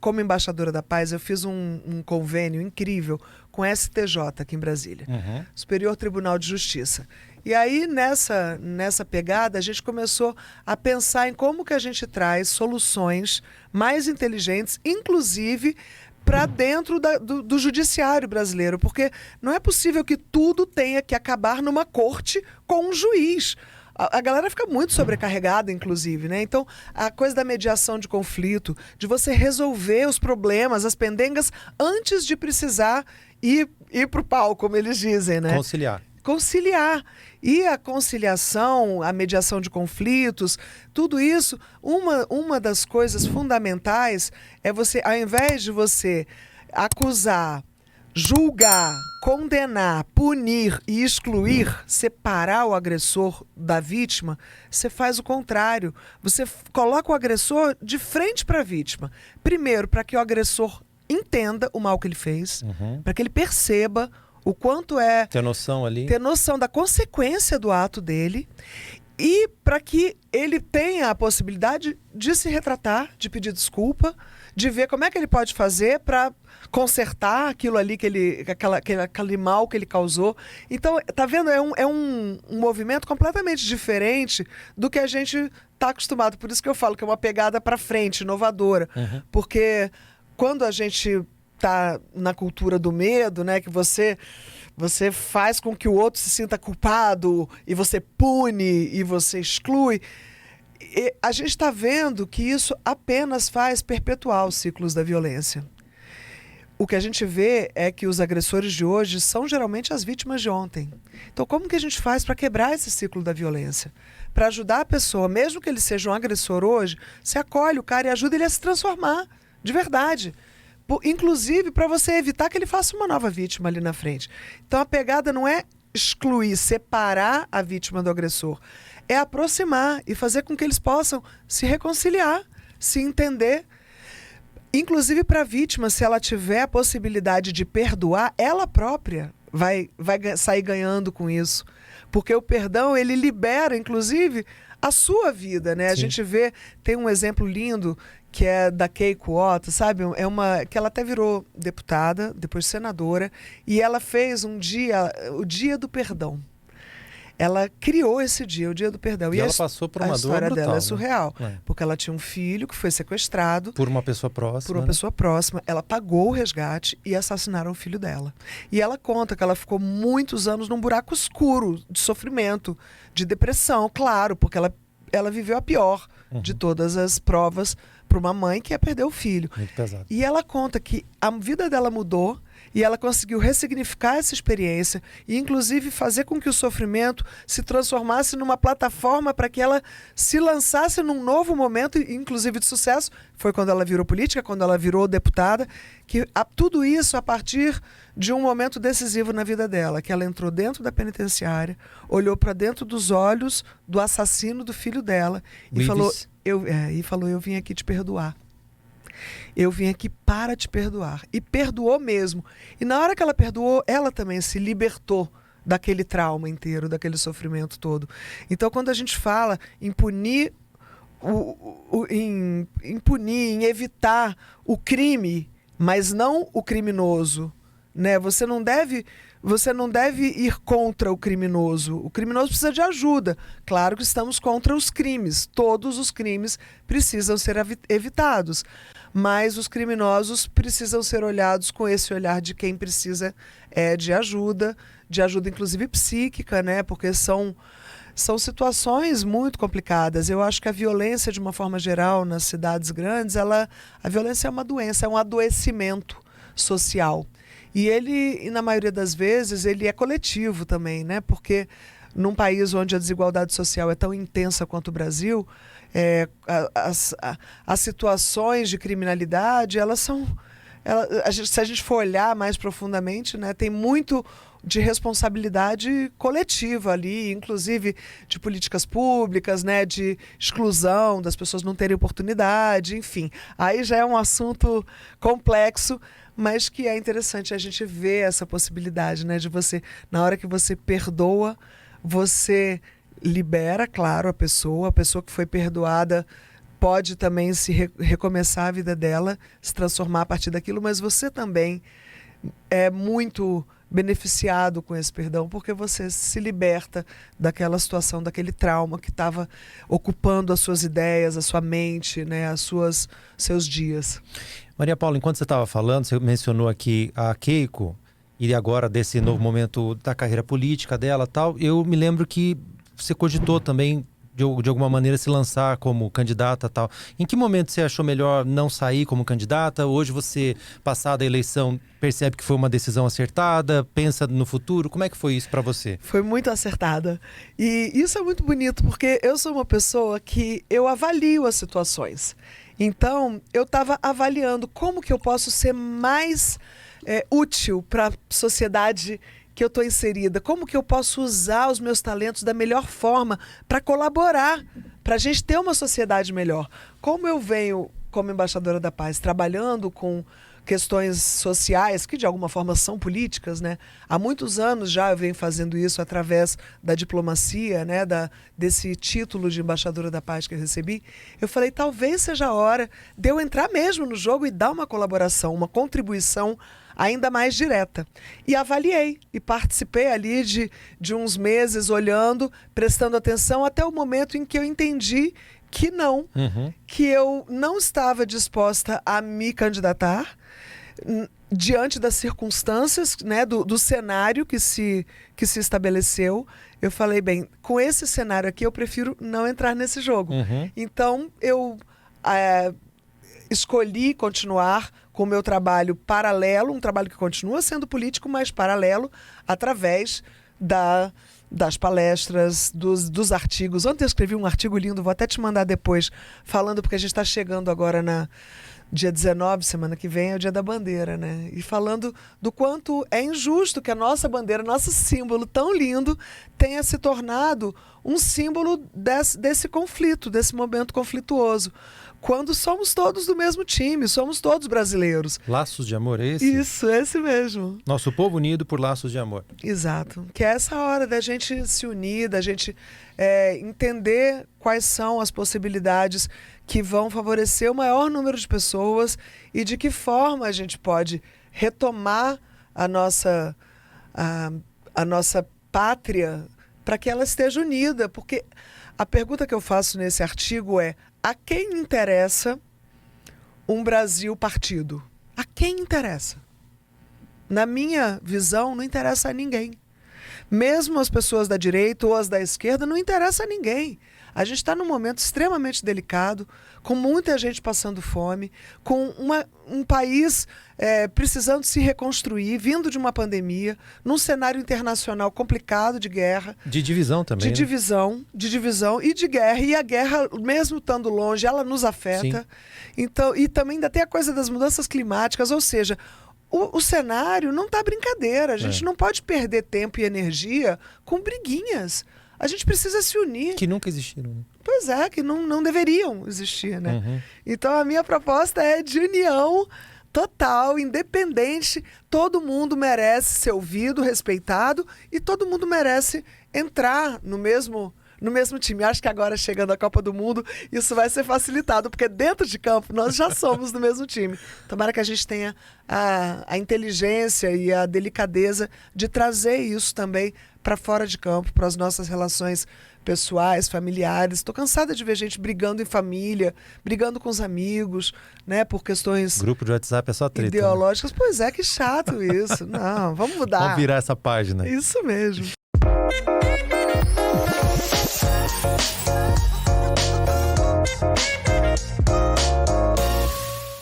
como embaixadora da paz, eu fiz um convênio incrível com o STJ aqui em Brasília, Superior Tribunal de Justiça. E aí, nessa pegada, a gente começou a pensar em como que a gente traz soluções mais inteligentes, inclusive para dentro do judiciário brasileiro, porque não é possível que tudo tenha que acabar numa corte com um juiz. A galera fica muito sobrecarregada, inclusive, né? Então, a coisa da mediação de conflito, de você resolver os problemas, as pendengas, antes de precisar ir para o pau, como eles dizem, né? Conciliar. E a conciliação, a mediação de conflitos, tudo isso, uma das coisas fundamentais é você, ao invés de você acusar, julgar, condenar, punir e excluir, separar o agressor da vítima, você faz o contrário. Você coloca o agressor de frente para a vítima. Primeiro, para que o agressor entenda o mal que ele fez, para que ele perceba o quanto é... Ter noção ali. Ter noção da consequência do ato dele e para que ele tenha a possibilidade de se retratar, de pedir desculpa, de ver como é que ele pode fazer para consertar aquilo ali, aquele mal que ele causou. Então, tá vendo? É um movimento completamente diferente do que a gente está acostumado. Por isso que eu falo que é uma pegada para frente, inovadora. Porque quando a gente tá na cultura do medo, né, que você faz com que o outro se sinta culpado e você pune e você exclui, e a gente está vendo que isso apenas faz perpetuar os ciclos da violência. O que a gente vê é que os agressores de hoje são geralmente as vítimas de ontem. Então, como que a gente faz para quebrar esse ciclo da violência? Para ajudar a pessoa, mesmo que ele seja um agressor hoje, você acolhe o cara e ajuda ele a se transformar, de verdade. Inclusive para você evitar que ele faça uma nova vítima ali na frente. Então a pegada não é excluir, separar a vítima do agressor, é aproximar e fazer com que eles possam se reconciliar, se entender. Inclusive para a vítima, se ela tiver a possibilidade de perdoar, ela própria vai sair ganhando com isso. Porque o perdão, ele libera, inclusive, a sua vida, né? A gente vê, tem um exemplo lindo que é da Keiko Otto, sabe? Que ela até virou deputada, depois senadora, e ela fez o Dia do Perdão. Ela criou esse dia, o Dia do Perdão. E ela passou por uma dor brutal. A história dela é surreal, né? Porque ela tinha um filho que foi sequestrado. Por uma pessoa próxima. Por uma pessoa próxima. Ela pagou o resgate e assassinaram o filho dela. E ela conta que ela ficou muitos anos num buraco escuro de sofrimento, de depressão, claro, porque ela viveu a pior de todas as provas para uma mãe que ia perder o filho. Muito pesado. E ela conta que a vida dela mudou e ela conseguiu ressignificar essa experiência e, inclusive, fazer com que o sofrimento se transformasse numa plataforma para que ela se lançasse num novo momento, inclusive de sucesso. Foi quando ela virou política, quando ela virou deputada, que tudo isso a partir de um momento decisivo na vida dela, que ela entrou dentro da penitenciária, olhou para dentro dos olhos do assassino do filho dela e falou, eu vim aqui te perdoar. Eu vim aqui para te perdoar. E perdoou mesmo. E na hora que ela perdoou, ela também se libertou daquele trauma inteiro, daquele sofrimento todo. Então, quando a gente fala em punir, em evitar o crime, mas não o criminoso, né? Você não deve ir contra o criminoso. O criminoso precisa de ajuda. Claro que estamos contra os crimes. Todos os crimes precisam ser evitados. Mas os criminosos precisam ser olhados com esse olhar de quem precisa de ajuda inclusive psíquica, né? Porque são situações muito complicadas. Eu acho que a violência, de uma forma geral, nas cidades grandes, a violência é uma doença, é um adoecimento social. E na maioria das vezes, ele é coletivo também, né? Porque num país onde a desigualdade social é tão intensa quanto o Brasil, as situações de criminalidade, se a gente for olhar mais profundamente, né, tem muito de responsabilidade coletiva ali, inclusive de políticas públicas, né, de exclusão das pessoas não terem oportunidade, enfim. Aí já é um assunto complexo, mas que é interessante a gente ver essa possibilidade, né, de você, na hora que você perdoa, você libera, claro, a pessoa que foi perdoada pode também recomeçar a vida dela, se transformar a partir daquilo, mas você também é muito beneficiado com esse perdão, porque você se liberta daquela situação, daquele trauma que estava ocupando as suas ideias, a sua mente, né, seus dias. Maria Paula, enquanto você estava falando, você mencionou aqui a Keiko, e agora desse novo momento da carreira política dela e tal, eu me lembro que você cogitou também de alguma maneira se lançar como candidata e tal. Em que momento você achou melhor não sair como candidata? Hoje você, passada a eleição, percebe que foi uma decisão acertada? Pensa no futuro? Como é que foi isso para você? Foi muito acertada. E isso é muito bonito, porque eu sou uma pessoa que eu avalio as situações. Então, eu estava avaliando como que eu posso ser mais útil para a sociedade que eu estou inserida, como que eu posso usar os meus talentos da melhor forma para colaborar, para a gente ter uma sociedade melhor. Como eu venho, como embaixadora da paz, trabalhando com questões sociais, que de alguma forma são políticas, né? Há muitos anos já eu venho fazendo isso através da diplomacia, né? Desse título de embaixadora da paz que eu recebi. Eu falei, talvez seja a hora de eu entrar mesmo no jogo e dar uma colaboração, uma contribuição ainda mais direta. E avaliei e participei ali de uns meses olhando, prestando atenção, até o momento em que eu entendi que não, que eu não estava disposta a me candidatar diante das circunstâncias, né, do cenário que se estabeleceu. Eu falei, bem, com esse cenário aqui eu prefiro não entrar nesse jogo. Então eu escolhi continuar com o meu trabalho paralelo, um trabalho que continua sendo político, mas paralelo, através das palestras, dos artigos. Ontem eu escrevi um artigo lindo, vou até te mandar depois, falando, porque a gente está chegando agora dia 19, semana que vem, é o Dia da Bandeira, né? E falando do quanto é injusto que a nossa bandeira, nosso símbolo tão lindo, tenha se tornado um símbolo desse conflito, desse momento conflituoso. Quando somos todos do mesmo time, somos todos brasileiros. Laços de amor, é esse? Isso, esse mesmo. Nosso povo unido por laços de amor. Exato. Que é essa hora da gente se unir, da gente entender quais são as possibilidades que vão favorecer o maior número de pessoas e de que forma a gente pode retomar a nossa pátria para que ela esteja unida. Porque a pergunta que eu faço nesse artigo é: a quem interessa um Brasil partido? A quem interessa? Na minha visão, não interessa a ninguém. Mesmo as pessoas da direita ou as da esquerda, não interessa a ninguém. A gente está num momento extremamente delicado, com muita gente passando fome, com um país precisando se reconstruir, vindo de uma pandemia, num cenário internacional complicado de guerra. De divisão também. De divisão e de guerra. E a guerra, mesmo estando longe, ela nos afeta. Então, e também ainda tem a coisa das mudanças climáticas, ou seja, o cenário não está brincadeira. A gente não pode perder tempo e energia com briguinhas. A gente precisa se unir. Que nunca existiram. Né? Pois é, que não deveriam existir, né? Então a minha proposta é de união total, independente. Todo mundo merece ser ouvido, respeitado, e todo mundo merece entrar no mesmo time. Acho que agora, chegando a Copa do Mundo, isso vai ser facilitado, porque dentro de campo nós já somos do mesmo time. Tomara que a gente tenha a inteligência e a delicadeza de trazer isso também para fora de campo, para as nossas relações pessoais, familiares. Estou cansada de ver gente brigando em família, brigando com os amigos, né, por questões grupo de WhatsApp é só treta, ideológicas. Né? Pois é, que chato isso. Não, vamos mudar. Vamos virar essa página. Isso mesmo.